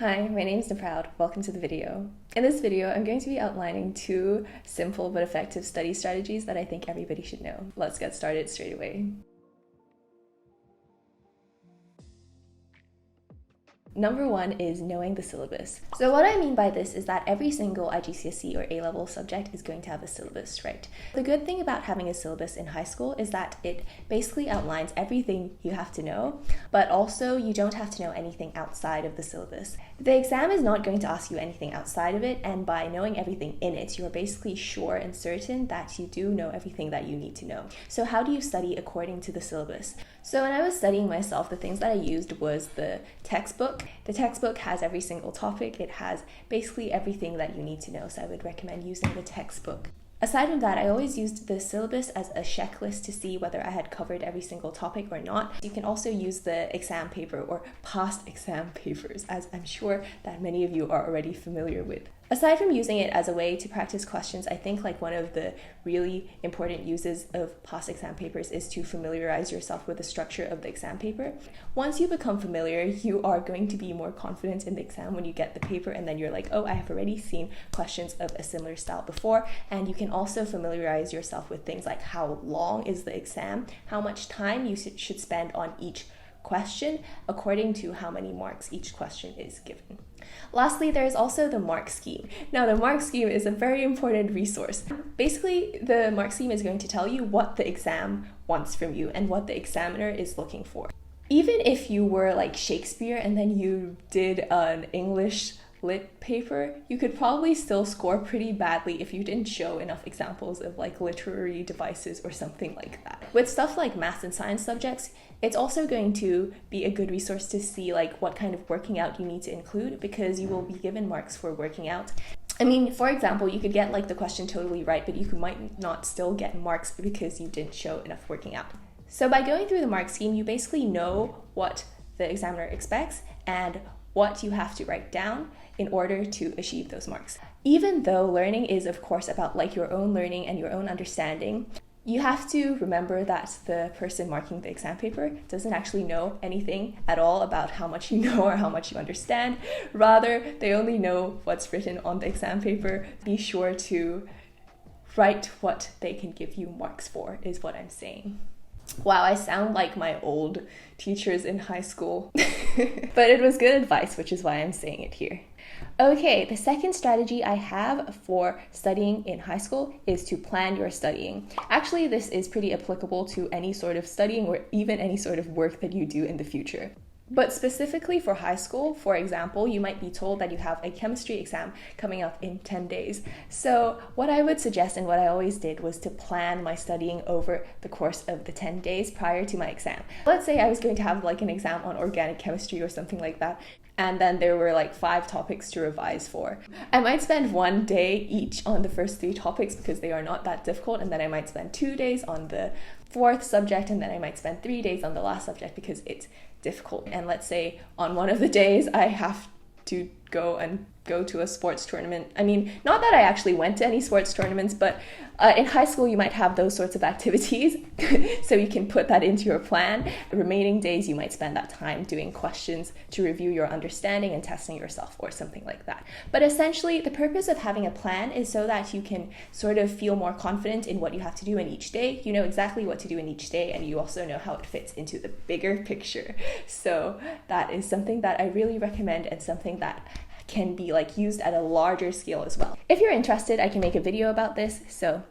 Hi, my name is Naproud. Welcome to the video. In this video, I'm going to be outlining two simple but effective study strategies that I think everybody should know. Let's get started straight away. Number one is knowing the syllabus. So what I mean by this is that every single IGCSE or A-level subject is going to have a syllabus, right? The good thing about having a syllabus in high school is that it basically outlines everything you have to know, but also you don't have to know anything outside of the syllabus. The exam is not going to ask you anything outside of it, and by knowing everything in it, you're basically sure and certain that you do know everything that you need to know. So how do you study according to the syllabus? So when I was studying myself, the things that I used was the textbook. The textbook has every single topic. It has basically everything that you need to know, so I would recommend using the textbook. Aside from that, I always used the syllabus as a checklist to see whether I had covered every single topic or not. You can also use the exam paper or past exam papers, as I'm sure that many of you are already familiar with. Aside from using it as a way to practice questions, I think one of the really important uses of past exam papers is to familiarize yourself with the structure of the exam paper. Once you become familiar, you are going to be more confident in the exam when you get the paper, and then you're like, oh, I have already seen questions of a similar style before. And you can also familiarize yourself with things like how long is the exam, how much time you should spend on each question according to how many marks each question is given. Lastly, there is also the mark scheme. Now, the mark scheme is a very important resource. Basically, the mark scheme is going to tell you what the exam wants from you and what the examiner is looking for. Even if you were like Shakespeare and then you did an English lit paper, you could probably still score pretty badly if you didn't show enough examples of literary devices or something like that. With stuff like math and science subjects, it's also going to be a good resource to see what kind of working out you need to include, because you will be given marks for working out. I mean, for example, you could get the question totally right, but you might not still get marks because you didn't show enough working out. So by going through the mark scheme, you basically know what the examiner expects and what you have to write down in order to achieve those marks. Even though learning is, of course, about your own learning and your own understanding, you have to remember that the person marking the exam paper doesn't actually know anything at all about how much you know or how much you understand. Rather, they only know what's written on the exam paper. Be sure to write what they can give you marks for, is what I'm saying. Wow, I sound like my old teachers in high school. But it was good advice, which is why I'm saying it here. Okay, the second strategy I have for studying in high school is to plan your studying. Actually, this is pretty applicable to any sort of studying or even any sort of work that you do in the future. But specifically for high school, for example, you might be told that you have a chemistry exam coming up in 10 days. So what I would suggest, and what I always did, was to plan my studying over the course of the 10 days prior to my exam. Let's say I was going to have an exam on organic chemistry or something like that, and then there were 5 topics to revise for. I might spend 1 day each on the first 3 topics because they are not that difficult, and then I might spend 2 days on the 4th subject, and then I might spend 3 days on the last subject because it's difficult. And let's say on one of the days I have to go to a sports tournament. I mean, not that I actually went to any sports tournaments, but in high school you might have those sorts of activities. So you can put that into your plan. The remaining days you might spend that time doing questions to review your understanding and testing yourself or something like that. But essentially, the purpose of having a plan is so that you can sort of feel more confident in what you have to do in each day. You know exactly what to do in each day, and you also know how it fits into the bigger picture. So that is something that I really recommend, and something that can be used at a larger scale as well. If you're interested, I can make a video about this, so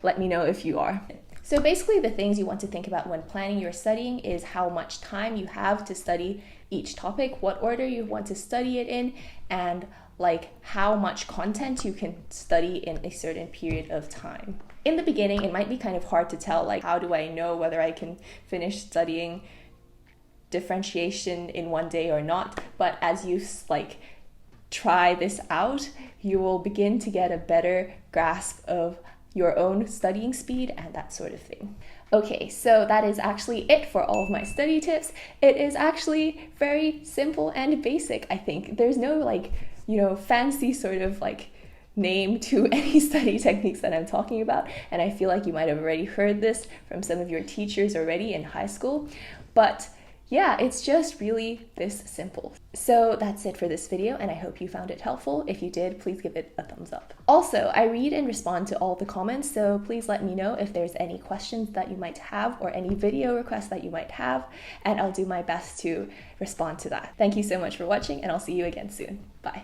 let me know if you are. So basically, the things you want to think about when planning your studying is how much time you have to study each topic, what order you want to study it in, and how much content you can study in a certain period of time. In the beginning, it might be kind of hard to tell, how do I know whether I can finish studying differentiation in 1 day or not? But as you try this out, you will begin to get a better grasp of your own studying speed and that sort of thing. Okay, so that is actually it for all of my study tips. It is actually very simple and basic, I think. There's no fancy sort of name to any study techniques that I'm talking about, and I feel like you might have already heard this from some of your teachers already in high school. But Yeah, it's just really this simple. So that's it for this video, and I hope you found it helpful. If you did, please give it a thumbs up. Also, I read and respond to all the comments, so please let me know if there's any questions that you might have or any video requests that you might have, and I'll do my best to respond to that. Thank you so much for watching, and I'll see you again soon. Bye.